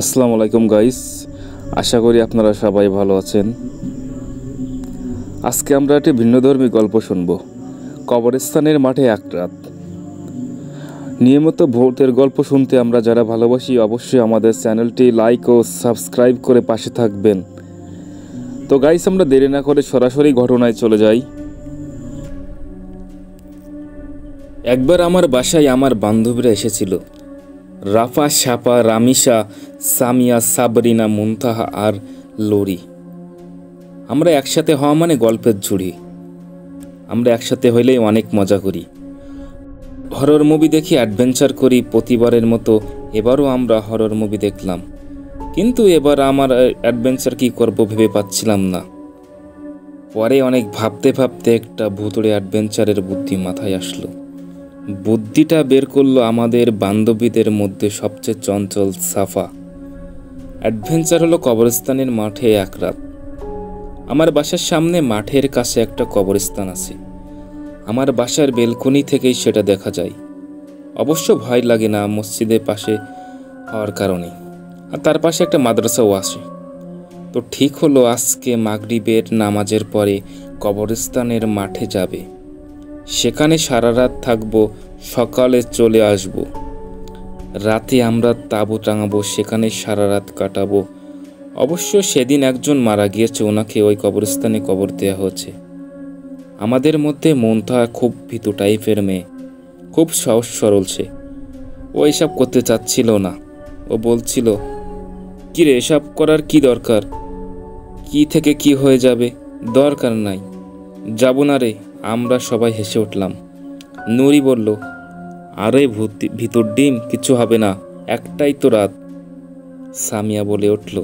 আসসালামু আলাইকুম গাইস, আশা করি আপনারা সবাই ভালো আছেন। আজকে আমরা একটি ভিন্নধর্মী গল্প শুনব। কবরস্থানের মাঠে এক রাত। নিয়মিত ভূতের গল্প শুনতে আমরা যারা ভালোবাসি অবশ্যই আমাদের চ্যানেলটি লাইক ও সাবস্ক্রাইব করে পাশে থাকবেন। তো গাইস, আমরা দেরি না করে সরাসরি ঘটনায় চলে যাই। একবার আমার বাসায় আমার বান্ধবীরা এসেছিল। রাফা, সাপা, রামিসা, সামিয়া, সাবরিনা, মুনতাহা আর লোরি। আমরা একসাথে হওয়া মানে গল্পের ঝুড়ি। আমরা একসাথে হইলেই অনেক মজা করি, হরর মুভি দেখি, অ্যাডভেঞ্চার করি। প্রতিবারের মতো এবারও আমরা হরর মুভি দেখলাম, কিন্তু এবার আমার অ্যাডভেঞ্চার কি করব ভেবে পাচ্ছিলাম না। পরে অনেক ভাবতে ভাবতে একটা ভুতুড়ে অ্যাডভেঞ্চারের বুদ্ধি মাথায় আসলো। বুদ্ধিটা বের করলো আমাদের বান্ধবীদের মধ্যে সবচেয়ে চঞ্চল সাফা। অ্যাডভেঞ্চার হলো কবরস্থানের মাঠে এক রাত। আমার বাসার সামনে মাঠের কাছে একটা কবরস্থান আছে। আমার বাসার বেলকনি থেকেই সেটা দেখা যায়। অবশ্য ভয় লাগে না, মসজিদের পাশে হওয়ার কারণে, আর তার পাশে একটা মাদ্রাসাও আছে। তো ঠিক হলো আজকে মাগরিবের নামাজের পরে কবরস্থানের মাঠে যাবে। সেখানে সারা রাত থাকবো, সকালে চলে আসব। রাতে আমরা তাঁবু টাঙাবো, সেখানে সারা রাত কাটাবো। অবশ্য সেদিন একজন মারা গিয়েছে, ওনাকে ওই কবরস্থানে কবর দেওয়া হয়েছে। আমাদের মধ্যে মুনতাহা খুব ভীতু টাইপের মেয়ে, খুব সহজ সরল সে। ও এসব করতে চাচ্ছিল না। ও বলছিল, কিরে, এসব করার কি দরকার? কি থেকে কি হয়ে যাবে, দরকার নাই, যাব না রে। আমরা সবাই হেসে উঠলাম। নুরি বলল, আরে ভিতর ডিম, কিছু হবে না, একটাই তো রাত। সামিয়া বলে উঠল,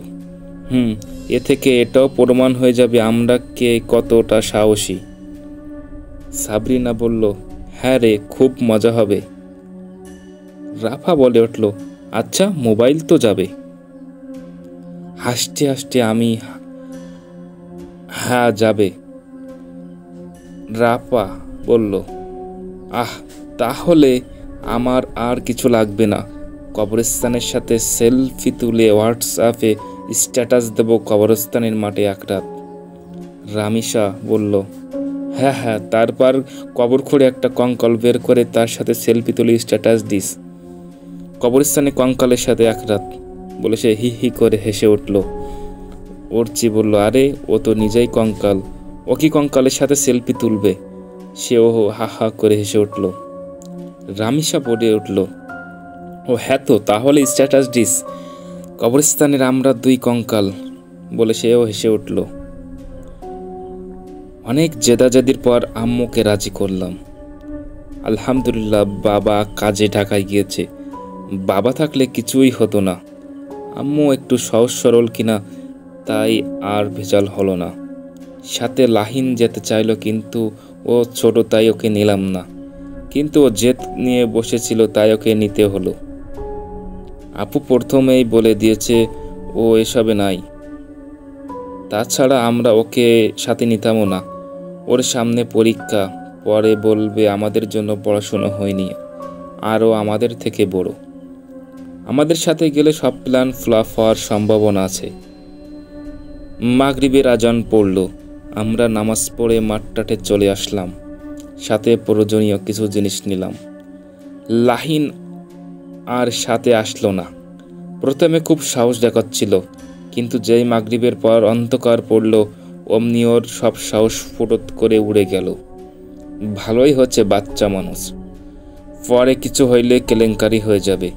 এ থেকে এটাও প্রমাণ হয়ে যাবে আমরা কে কতটা সাহসী। সাবরিনা বলল, হ্যাঁ রে, খুব মজা হবে। রাফা বলে উঠল, আচ্ছা, মোবাইল তো যাবে। হাসতে হাসতে আমি, হ্যাঁ যাবে। রাফা বলল, তাহলে আমার আর কিছু লাগবে না। কবরস্থানের সাথে সেলফি তুলে হোয়াটসঅ্যাপে স্ট্যাটাস দেব, কবরস্থানের মাঠে এক রাত। রামিসা বলল, হ্যাঁ, তারপর কবর খুঁড়ে একটা কঙ্কাল বের করে তার সাথে সেলফি তুলে স্ট্যাটাস দিস, কবরস্থানে কঙ্কালের সাথে এক রাত। বলে সে হি হি করে হেসে উঠল। অর্চি বলল, আরে ও তো নিজেই কঙ্কাল, ও কি কঙ্কালের সাথে সেলফি তুলবে? সেও হা হা করে হেসে উঠল। রামিসা বলে উঠল, ও হ্যাঁ তো, তাহলে স্ট্যাটাস দিস, কবরস্থানের আমরা দুই কঙ্কাল। বলে সেও হেসে উঠল। অনেক জেদাজেদির পর আম্মুকে রাজি করলাম। আলহামদুলিল্লাহ, বাবা কাজে ঢাকায় গিয়েছে। বাবা থাকলে কিছুই হতো না। আম্মু একটু সহজ সরল কিনা, তাই আর ভেজাল হলো না। সাথে লাহিন যেতে চাইলো, কিন্তু ও ছোট তাই ওকে নিলাম না। কিন্তু ও জেদ নিয়ে বসেছিল, তাই ওকে নিতে হলো। আপু প্রথমেই বলে দিয়েছে ও এসবে নাই। তাছাড়া আমরা ওকে সাথে নিতামও না। ওর সামনে পরীক্ষা, পরে বলবে আমাদের জন্য পড়াশোনা হয়নি, আর ও আমাদের থেকে বড়। আমাদের সাথে গেলে সব প্ল্যান ফ্লপ হওয়ার সম্ভাবনা আছে। মাগরিবের আজান পড়ল। আমরা নামাজ পড়ে মাঠটাতে চলে আসলাম। সাথে প্রয়োজনীয় কিছু জিনিস নিলাম। লাহিন আর সাথে আসলো না। প্রথমে খুব সাহস দেখাচ্ছিল, কিন্তু যেই মাগরিবের পর অন্ধকার পড়ল, অমনি ওর সব সাহস ফুটত করে উড়ে গেল। ভালোই হচ্ছে বাচ্চা মানুষ, পরে কিছু হইলে কেলেঙ্কারি হয়ে যাবে।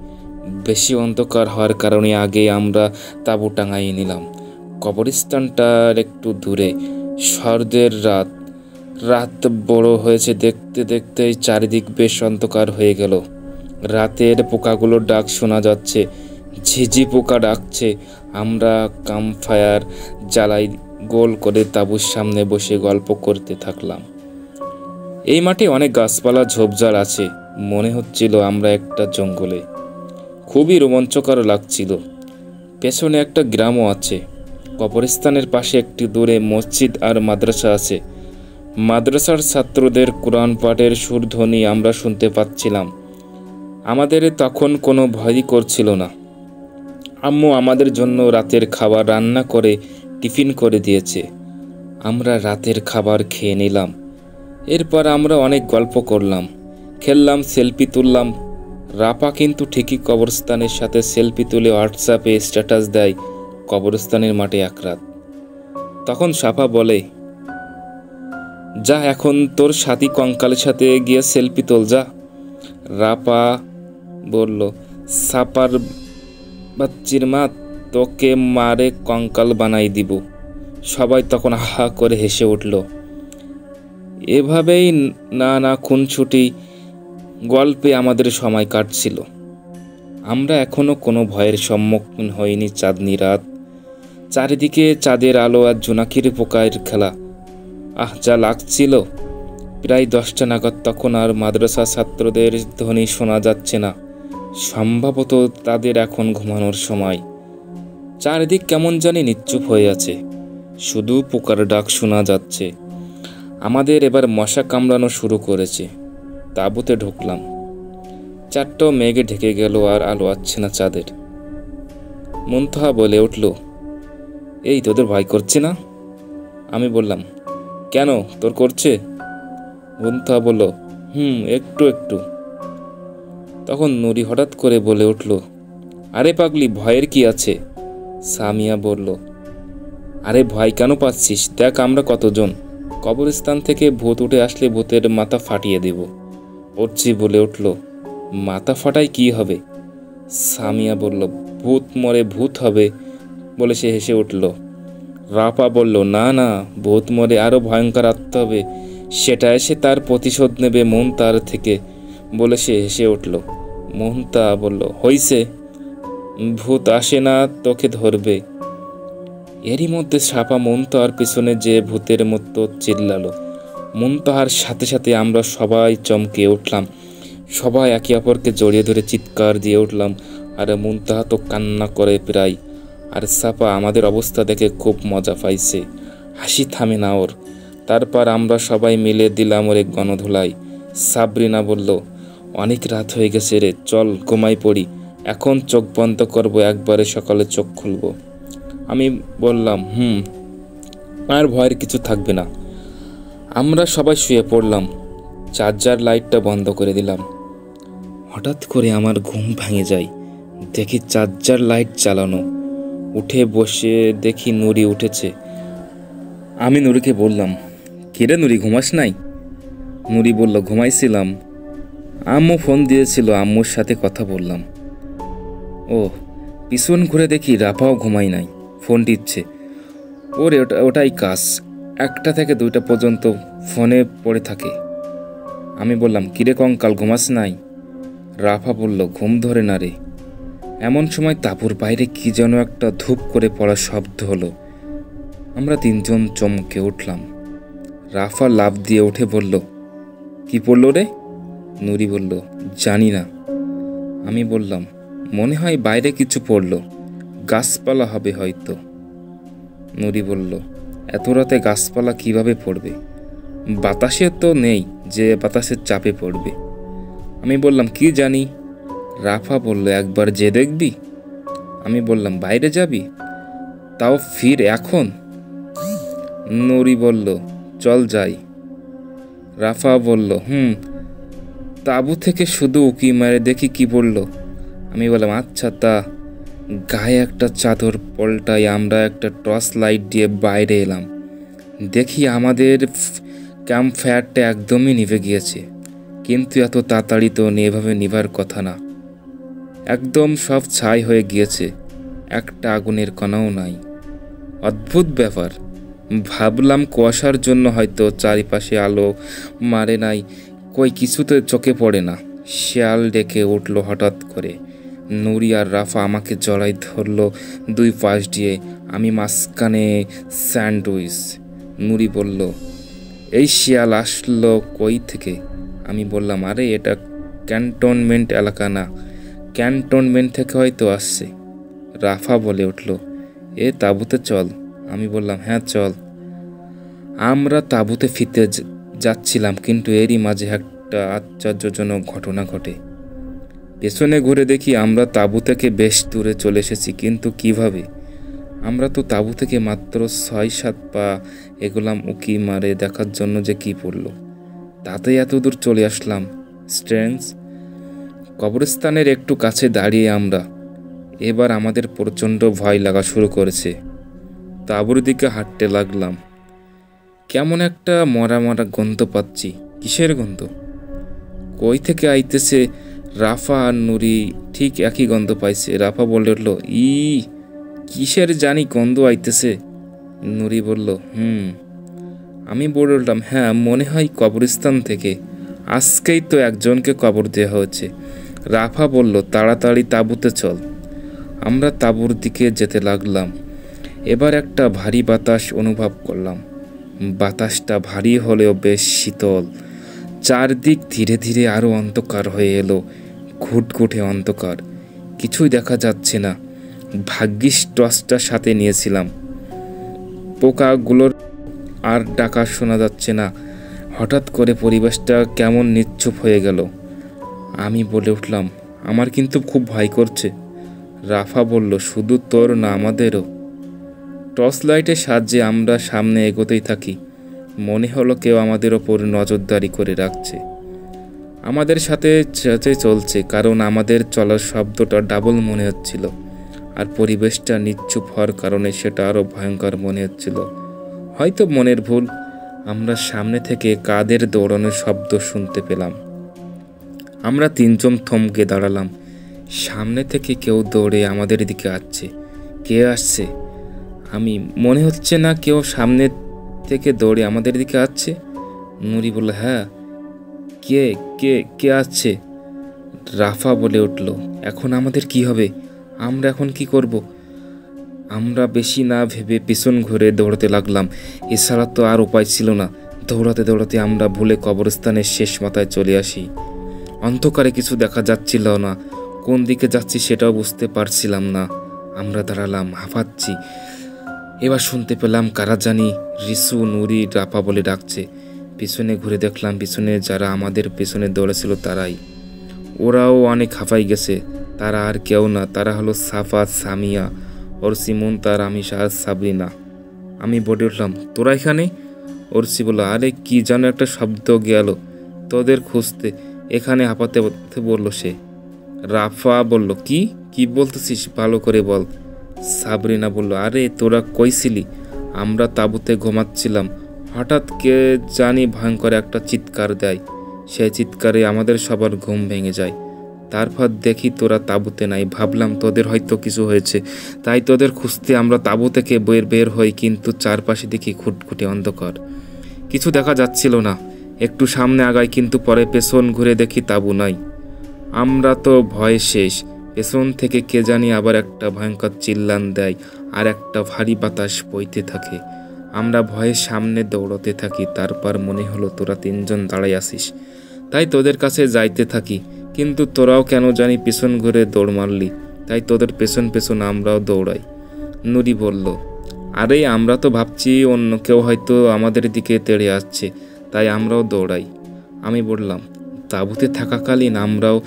বেশি অন্ধকার হওয়ার কারণে আগে আমরা তাঁবু টাঙাইয়ে নিলাম। কবরস্থানটার একটু দূরে। শরতের রাত বড় হয়েছে, দেখতে দেখতেই চারিদিক বেশ অন্ধকার হয়ে গেল। রাতের পোকাগুলোর ডাক শোনা যাচ্ছে, ঝিঝি পোকা ডাকছে। আমরা ক্যাম্পফায়ার জ্বালাই গোল করে তাঁবুর সামনে বসে গল্প করতে থাকলাম। এই মাঠে অনেক গাছপালা ঝোপঝাড় আছে, মনে হচ্ছিল আমরা একটা জঙ্গলে। খুবই রোমাঞ্চকর লাগছিল। পেছনে একটা গ্রামও আছে। কবরস্থানের পাশে একটু দূরে মসজিদ আর মাদ্রাসা আছে। মাদ্রাসার ছাত্রদের কোরআন পাঠের সুরধ্বনি আমরা শুনতে পাচ্ছিলাম। আমাদের তখন কোনো ভয়ই করছিল না। আম্মু আমাদের জন্য রাতের খাবার রান্না করে টিফিন করে দিয়েছে। আমরা রাতের খাবার খেয়ে নিলাম। এরপর আমরা অনেক গল্প করলাম, খেললাম, সেলফি তুললাম। রাপা কিন্তু ঠিকই কবরস্থানের সাথে সেলফি তুলে হোয়াটসঅ্যাপে স্ট্যাটাস দেয়, কবরস্থানের মাঠে এক রাত। তখন সাফা বলে, যা এখন তোর সাথী কঙ্কালের সাথে গিয়ে সেলফি তোল যা। রাপা বলল, সাপার বাচ্চির মা, তোকে মারে কঙ্কাল বানাই দিব। সবাই তখন হা করে হেসে উঠল। এভাবেই নানা খুনছুটি গল্পে আমাদের সময় কাটছিল। আমরা এখনো কোনো ভয়ের সম্মুখীন হইনি। চাঁদনি রাত, চারিদিকে চাঁদের আলো আর জোনাকির পোকার খেলা। যা লাগছিল। প্রায় 10টা নাগাদ। তখন আর মাদ্রাসা ছাত্রদের ধ্বনি শোনা যাচ্ছে না। সম্ভবত তাদের এখন ঘুমানোর সময়। চারিদিক কেমন জানি নিশ্চুপ হয়ে আছে, শুধু পোকার ডাক শোনা যাচ্ছে। আমাদের এবার মশা কামড়ানো শুরু করেছে। তাঁবুতে ঢুকলাম। চারটাও মেঘে ঢেকে গেল, আর আলো আসছে না চাঁদের। মুনতাহা বলে উঠল, এই তোদের ভয় করছে না? আমি বললাম, কেন, তোর করছে? মুনতাহা বলল, একটু একটু। তখন নুরি হঠাৎ করে বলে উঠল, আরে পাগলি, ভয়ের কি আছে? সামিয়া বলল, আরে ভয় কেন পাচ্ছিস? দেখ আমরা কতজন। কবরস্থান থেকে ভূত উঠে আসলে ভূতের মাথা ফাটিয়ে দেব। অর্চি বলে উঠল, মাথা ফাটাই কি হবে? সামিয়া বলল, ভূত মরে ভূত হবে বলে সে হেসে উঠল। রাপা বলল, না না, ভূত মরে আরো ভয়ঙ্কর আত্মা হবে, সেটা এসে তার প্রতিশোধ নেবে মুনতাহার থেকে বলে সে হেসে উঠল। মুনতাহা বলল, হইছে, ভূত আসে না, তোকে ধরবে। এরই মধ্যে সাপা মুনতাহার পিছনে যে ভূতের মতো চিল্লালো। মুনতাহার সাথে সাথে আমরা সবাই চমকে উঠলাম। সবাই একে অপরকে জড়িয়ে ধরে চিৎকার দিয়ে উঠলাম। আর মুনতাহা তো কান্না করে প্রায়। আর সাপা আমাদের অবস্থা দেখে খুব মজা পাইছে, হাসি থামে না ওর। তারপর আমরা সবাই মিলে দিলাম ওর এক গণধোলাই। সাবরিনা বলল, অনেক রাত হয়ে গেছে রে, চল ঘুমাই পড়ি। এখন চোখ বন্ধ করবো, একবারে সকালে চোখ খুলবো। আমি বললাম, আর ভয়ের কিছু থাকবে না। আমরা সবাই শুয়ে পড়লাম। চার্জার লাইটটা বন্ধ করে দিলাম। হঠাৎ করে আমার ঘুম ভেঙে যায়। দেখি চার্জার লাইট চালানো। উঠে বসে দেখি নুরি উঠেছে। আমি নুরিকে বললাম, কিরে নুরি, ঘুমাস নাই? নুরি বলল, ঘুমাইছিলাম, আম্মু ফোন দিয়েছিল, আম্মুর সাথে কথা বললাম। ও, পিছন ঘুরে দেখি রাফাও ঘুমাই নাই, ফোন টিপছে। ওর ওটাই কাজ, 1টা থেকে 2টা পর্যন্ত ফোনে পড়ে থাকে। আমি বললাম, কিরে কঙ্কাল, ঘুমাস নাই? রাফা বলল, ঘুম ধরে না রে। এমন সময় তাঁবুর বাইরে কি যেন একটা ধূপ করে পড়ার শব্দ হলো। আমরা 3জন চমকে উঠলাম। রাফা লাফ দিয়ে উঠে বলল, কি পড়লো রে? নুরি বলল, জানি না। আমি বললাম, মনে হয় বাইরে কিছু পড়লো, গাছপালা হবে হয়তো। নুরি বলল, এত রাতে গাছপালা কিভাবে পড়বে? বাতাসে তো নেই যে বাতাসের চাপে পড়বে। আমি বললাম, কি জানি। রাফা বলল, একবার যে দেখবি। আমি বললাম, বাইরে যাবি? তাও ফির এখন? নুরি বলল, চল যাই। রাফা বলল, তাঁবু থেকে শুধু উকি মারে দেখি কি পড়ল। আমি বললাম, আচ্ছা তা। গায়ে একটা চাদর পল্টাই আমরা একটা টর্চ লাইট দিয়ে বাইরে এলাম। দেখি আমাদের ক্যাম্প ফায়ারটা একদমই নিভে গিয়েছে। কিন্তু এত তাড়াতাড়ি তো এভাবে নিভার কথা না। একদম সব ছাই হয়ে গিয়েছে, একটা আগুনের কণাও নাই। অদ্ভুত ব্যাপার। ভাবলাম কুয়াশার জন্য হয়তো চারিপাশে আলো মারে নাই, কই কিছুতে চোখে পড়ে না। শিয়াল ডেকে উঠল হঠাৎ করে। নুরি আর রাফা আমাকে জড়াই ধরল 2 পাশ দিয়ে, আমি মাঝখানে স্যান্ডউইচ। নুরি বলল, এই শিয়াল আসলো কই থেকে? আমি বললাম, আরে এটা ক্যান্টনমেন্ট এলাকা না, ক্যান্টনমেন্ট থেকে হয়তো আসছে। রাফা বলে উঠল, তাঁবুতে চল। আমি বললাম, হ্যাঁ চল। আমরা তাঁবুতে ফিরতে যাচ্ছিলাম, কিন্তু এরই মাঝে একটা আশ্চর্যজনক ঘটনা ঘটে। পেছনে ঘুরে দেখি আমরা তাঁবু থেকে বেশ দূরে চলে এসেছি, কিন্তু কিভাবে? আমরা তো তাঁবু থেকে মাত্র ৬-৭ পা এগোলাম উকি মারে দেখার জন্য যে কি পড়লো, তাতে এত দূর চলে আসলাম। স্ট্রেঞ্জ। কবরস্থানের একটু কাছে দাঁড়িয়ে আমরা এবার আমাদের প্রচণ্ড ভয় লাগা শুরু করেছে। তাঁবুর দিকে হাঁটতে লাগলাম। কেমন একটা মরা মরা গন্ধ পাচ্ছি। কিসের গন্ধ? কই থেকে আইতেছে? রাফা আর নুরি ঠিক একই গন্ধ পাইছে। রাফা বলে উঠল, কিসের জানি গন্ধ আইতেছে। নুরি বলল, আমি বলে উঠলাম, হ্যাঁ, মনে হয় কবরস্থান থেকে। আজকেই তো একজনকে কবর দেওয়া হয়েছে। রাফা বলল, তাড়াতাড়ি তাঁবুতে চল। আমরা তাঁবুর দিকে যেতে লাগলাম। এবার একটা ভারী বাতাস অনুভব করলাম। বাতাসটা ভারী হলেও বেশ শীতল। চারদিক ধীরে ধীরে আরো অন্ধকার হয়ে এলো, ঘুটঘুটে অন্ধকার। কিছুই দেখা যাচ্ছে না। ভাগ্যিস টর্চটা সাথে নিয়েছিলাম। পোকাগুলোর আর ডাকা শোনা যাচ্ছে না। হঠাৎ করে পরিবেশটা কেমন নিশ্চুপ হয়ে গেল। আমি বলে উঠলাম, আমার কিন্তু খুব ভয় করছে। রাফা বলল, শুধু তোর না, আমাদেরও। টর্চ লাইটের সাহায্যে আমরা সামনে এগোতেই থাকি। মনে হলো কেউ আমাদের ওপর নজরদারি করে রাখছে। আমাদের সাথে সাথে চলছে, কারণ আমাদের চলার শব্দটা ডাবল মনে হচ্ছিল, আর পরিবেশটা নিশ্চুপ হওয়ার কারণে সেটা আরও ভয়ঙ্কর মনে হচ্ছিল। হয়তো মনের ভুল। আমরা সামনে থেকে কাদের দৌড়ানোর শব্দ শুনতে পেলাম। আমরা তিনজন থমকে দাঁড়ালাম। সামনে থেকে কেউ দৌড়ে আমাদের দিকে আসছে। কে আসছে? আমি মনে হচ্ছে না কেউ সামনে থেকে দৌড়ে আমাদের দিকে আসছে। নুরি বলল, হ্যাঁ, কে কে কে আসছে? রাফা বলে উঠল, এখন আমাদের কি হবে? আমরা এখন কি করব? আমরা বেশি না ভেবে পিছন ঘুরে দৌড়াতে লাগলাম। এছাড়া তো আর উপায় ছিল না। দৌড়াতে দৌড়াতে আমরা ভুলে কবরস্থানের শেষ মাথায় চলে আসি। অন্ধকারে কিছু দেখা যাচ্ছিল না। কোন দিকে যাচ্ছি সেটাও বুঝতে পারছিলাম না। আমরা দাঁড়ালাম, হাঁপাচ্ছি। এবার শুনতে পেলাম কারা জানি রিসু, নুরি, রাফা বলে ডাকছে। পিছনে ঘুরে দেখলাম পিছনে যারা আমাদের পেছনে দৌড়েছিল তারাই। ওরাও অনেক হাঁপাই গেছে। তারা আর কেউ না, তারা হলো সাফা, সামিয়া, অর্সি, মুনতা, রামিসা আর সাবরিনা। আমি বলে উঠলাম, তোরা এখানে? অর্সি বলল, আরে কি যেন একটা শব্দ গেল, তোদের খুঁজতে এখানে হাঁপাতে বললো সে। রাফা বলল, কি কি বলতেছিস, ভালো করে বল। সাবরিনা বলল, আরে তোরা কইছিলি? আমরা তাঁবুতে ঘুমাচ্ছিলাম, হঠাৎ কে জানি ভয়ঙ্কর একটা চিৎকার দেয়। সেই চিৎকারে আমাদের সবার ঘুম ভেঙে যায়। তারপর দেখি তোরা তাঁবুতে নাই। ভাবলাম তোদের হয়তো কিছু হয়েছে, তাই তোদের খুঁজতে আমরা তাঁবু থেকে বের হই, কিন্তু চারপাশে দেখি খুটখুটে অন্ধকার। কিছু দেখা যাচ্ছিল না। একটু সামনে আগাই, কিন্তু পরে পেছন ঘুরে দেখি তাঁবু নাই। আমরা তো ভয়ে শেষ। পেছন থেকে কে জানি আবার একটা ভয়ঙ্কর চিল্লান দেয়, আর একটা ভারী বাতাস বইতে থাকে। আমরা ভয়ে সামনে দৌড়তে থাকি। তারপর মনে হলো তোরা তিনজন দাঁড়াই আসিস, তাই তোদের কাছে যাইতে থাকি, কিন্তু তোরাও কেন জানি পিছন ঘুরে দৌড় মারলি, তাই তোদের পেছন পেছন আমরাও দৌড়াই। নুরি বলল, আরে আমরা তো ভাবছি অন্য কেউ হয়তো আমাদের দিকে তেড়ে আসছে, তাই আমরাও দৌড়াই। আমি বললাম, তাঁবুতে থাকাকালীন আমরাও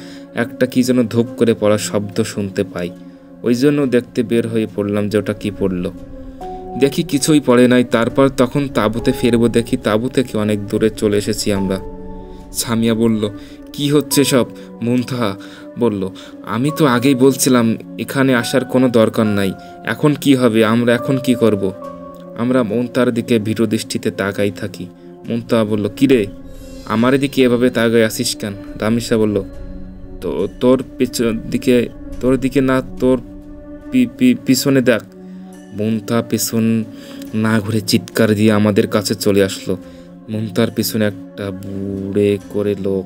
একটা কি যেন ধূপ করে পড়ার শব্দ শুনতে পাই। ওই জন্য দেখতে বের হয়ে পড়লাম যে ওটা কি পড়লো। দেখি কিছুই পড়ে নাই। তারপর তখন তাঁবুতে ফিরবো, দেখি তাঁবু থেকে অনেক দূরে চলে এসেছি আমরা। সামিয়া বলল, কি হচ্ছে সব? মুনতাহা বলল, আমি তো আগেই বলছিলাম এখানে আসার কোনো দরকার নাই। এখন কি হবে? আমরা এখন কি করব? আমরা মুনতার দিকে ভীরু দৃষ্টিতে তাকাই থাকি। মুনতাহা বলল, কিরে, আমার দিকে এভাবে তাকাই আসিস কেন? রামিসা বলল, তো তোর দিকে না, তোর পিছনে দেখ। মুনতাহা পিছন না ঘুরে চিৎকার দিয়ে আমাদের কাছে চলে আসলো। মুনতার পিছনে একটা বুড়ে করে লোক,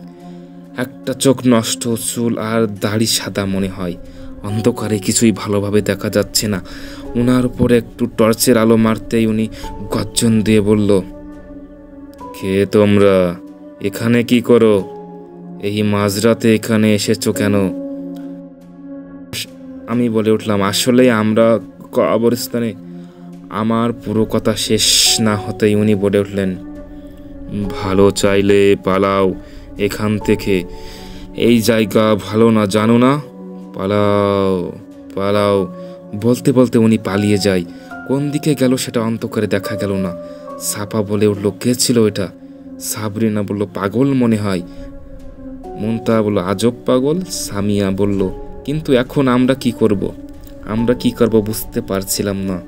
একটা চোখ নষ্ট, চুল আর দাড়ি সাদা মনে হয়। অন্ধকারে কিছুই ভালোভাবে দেখা যাচ্ছে না। ওনার উপরে একটু টর্চের আলো মারতেই উনি গর্জন দিয়ে বলল, কে তোমরা? এখানে কি করো? এই মাঝরাতে এখানে এসেছো কেন? আমি বলে উঠলাম, আসলে আমরা কবরস্থানে। আমার পুরো কথা শেষ না হতেই উনি বলে উঠলেন, ভালো চাইলে পালাও এখান থেকে। এই জায়গা ভালো না, জানো না? পালাও, পালাও। বলতে বলতে উনি পালিয়ে যায়। কোন দিকে গেল সেটা অন্ধকারে দেখা গেল না। সাপা বলে উঠল, কে ছিল এটা? সাবরিনা বলল, পাগল মনে হয়। মুনতাহা বলল, আজব পাগল। সামিয়া বলল, কিন্তু এখন আমরা কি করব? আমরা কি করব বুঝতে পারছিলাম না।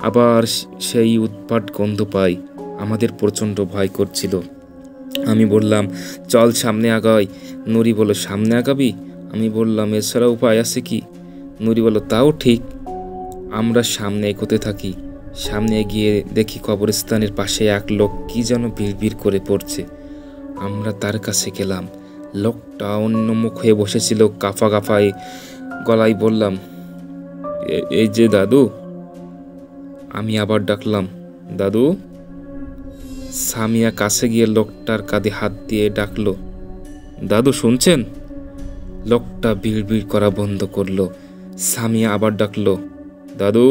আবার সেই উৎপাট গন্ধ পাই। আমাদের প্রচণ্ড ভয় করছিল। আমি বললাম, চল সামনে আগাই। নুরি বলল, সামনে আগাবি? আমি বললাম, এছাড়া উপায় আছে কি? নুরি বলল, তাও ঠিক। আমরা সামনে এগোতে থাকি। সামনে গিয়ে দেখি কবরস্থানের পাশে এক লোক কি যেন বিড়বিড় করে পড়ছে। আমরা তার কাছে গেলাম। লোকটা অন্যমুখ হয়ে বসেছিল, কাফা কাফায় গলায় বললাম, এই যে দাদু। আমি আবার ডাকলাম, দাদু। সামিয়া কাছে গিয়ে লোকটার কাঁধে হাত দিয়ে ডাকলো, দাদু শুনছেন? লোকটা বিড়বিড় করা বন্ধ করলো। সামিয়া আবার ডাকলো, দাদু।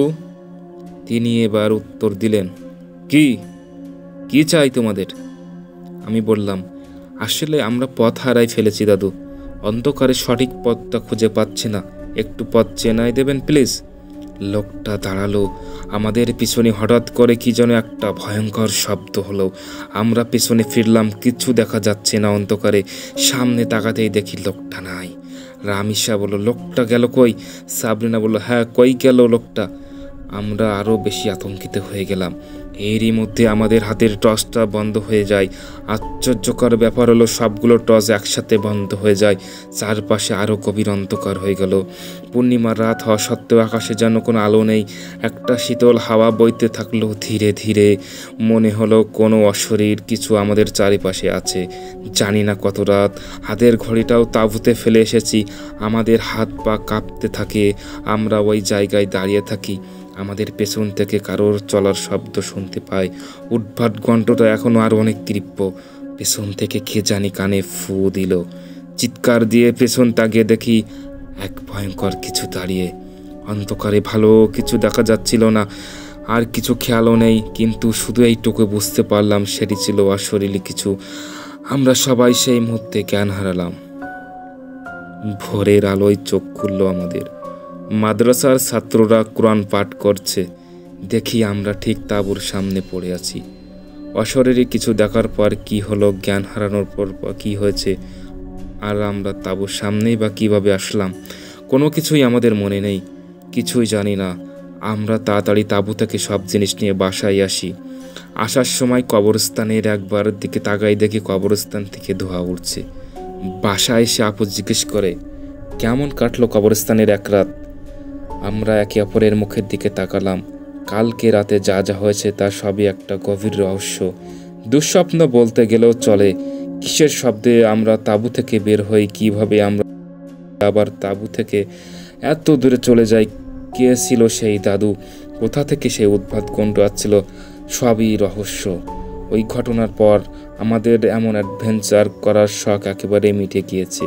তিনি এবার উত্তর দিলেন, কি কি চাই তোমাদের? আমি বললাম, আসলে আমরা পথ হারাই ফেলেছি দাদু। অন্ধকারে সঠিক পথটা খুঁজে পাচ্ছি না। একটু পথ চেনাই দেবেন প্লিজ। লোকটা দাঁড়ালো। আমাদের পিছনে হঠাৎ করে কি যেন একটা ভয়ঙ্কর শব্দ হলো। আমরা পিছনে ফিরলাম, কিছু দেখা যাচ্ছে না অন্ধকারে। সামনে তাকাতেই দেখি লোকটা নাই। রামিসা বলল, লোকটা গেল কই? সাবরিনা বলল, হ্যাঁ, কই গেল লোকটা? আমরা আরও বেশি আতঙ্কিত হয়ে গেলাম। এরই মধ্যে আমাদের হাতের টর্চটা বন্ধ হয়ে যায়। আশ্চর্যকর ব্যাপার হলো, সবগুলো টর্চ একসাথে বন্ধ হয়ে যায়। চারপাশে আরও গভীর অন্ধকার হয়ে গেল। পূর্ণিমার রাত হওয়া সত্ত্বেও আকাশে যেন কোনো আলো নেই। একটা শীতল হাওয়া বইতে থাকলো ধীরে ধীরে। মনে হলো কোনো অশরীর কিছু আমাদের চারিপাশে আছে। জানি না কত রাত। হাতের ঘড়িটাও তাঁবুতে ফেলে এসেছি। আমাদের হাত পা কাঁপতে থাকে। আমরা ওই জায়গায় দাঁড়িয়ে থাকি। আমাদের পেছন থেকে কারোর চলার শব্দ শুনতে পাই। উদ্ভট কণ্ঠটা এখনও আরও অনেক তীব্র। পেছন থেকে কে জানি কানে ফু দিল। চিৎকার দিয়ে পেছন তাকিয়ে দেখি এক ভয়ঙ্কর কিছু দাঁড়িয়ে। অন্ধকারে ভালো কিছু দেখা যাচ্ছিল না, আর কিছু খেয়ালও নেই, কিন্তু শুধু এইটুকু বুঝতে পারলাম সেটি ছিল অশরীরী কিছু। আমরা সবাই সেই মুহূর্তে জ্ঞান হারালাম। ভোরের আলোয় চোখ খুলল আমাদের। মাদ্রাসার ছাত্ররা কোরআন পাঠ করছে। দেখি আমরা ঠিক তাঁবুর সামনে পড়ে আছি। অশরীরী কিছু দেখার পর কি হলো, জ্ঞান হারানোর পর কি হয়েছে, আর আমরা তাঁবুর সামনেই বা কীভাবে আসলাম, কোনো কিছুই আমাদের মনে নেই। কিছুই জানি না। আমরা তাড়াতাড়ি তাঁবু থেকে সব জিনিস নিয়ে বাসায় আসি। আসার সময় কবরস্থানের একবার দিকে তাকাই, দেখি কবরস্থান থেকে ধোঁয়া উঠছে। বাসায় এসে আপু জিজ্ঞেস করে, কেমন কাটলো কবরস্থানের এক রাত? আমরা একে অপরের মুখের দিকে তাকালাম। কালকে রাতে যা যা হয়েছে তা সবই একটা গভীর রহস্য। দুঃস্বপ্ন বলতে গেলেও চলে। কিসের শব্দে আমরা তাঁবু থেকে বের হই, কিভাবে আমরা আবার তাঁবু থেকে এত দূরে চলে যাই, কে ছিল সেই দাদু, কোথা থেকে সেই উদ্ভট কণ্ঠ আসছিল, সবই রহস্য। ওই ঘটনার পর আমাদের এমন অ্যাডভেঞ্চার করার শখ একেবারে মিটে গিয়েছে।